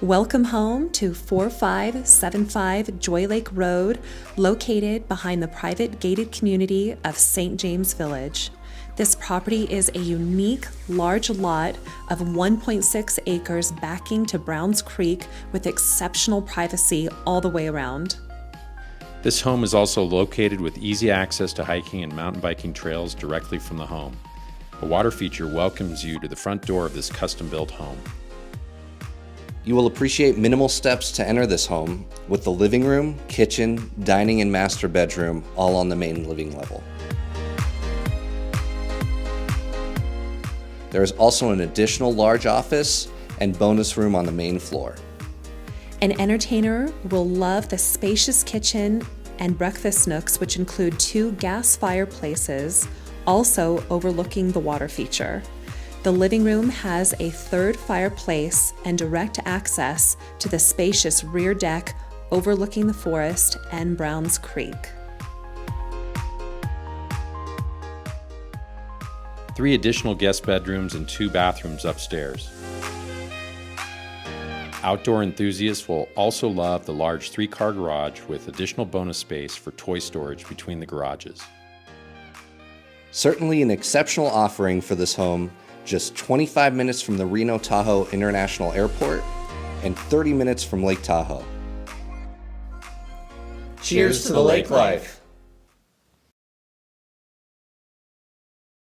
Welcome home to 4575 Joy Lake Road, located behind the private gated community of St. James Village. This property is a unique, large lot of 1.6 acres backing to Browns Creek with exceptional privacy all the way around. This home is also located with easy access to hiking and mountain biking trails directly from the home. A water feature welcomes you to the front door of this custom-built home. You will appreciate minimal steps to enter this home, with the living room, kitchen, dining, and master bedroom all on the main living level. There is also an additional large office and bonus room on the main floor. An entertainer will love the spacious kitchen and breakfast nooks, which include 2 gas fireplaces, also overlooking the water feature. The living room has a 3rd fireplace and direct access to the spacious rear deck overlooking the forest and Browns Creek. 3 additional guest bedrooms and 2 bathrooms upstairs. Outdoor enthusiasts will also love the large 3-car garage with additional bonus space for toy storage between the garages. Certainly an exceptional offering for this home, just 25 minutes from the Reno Tahoe International Airport and 30 minutes from Lake Tahoe. Cheers to the lake life.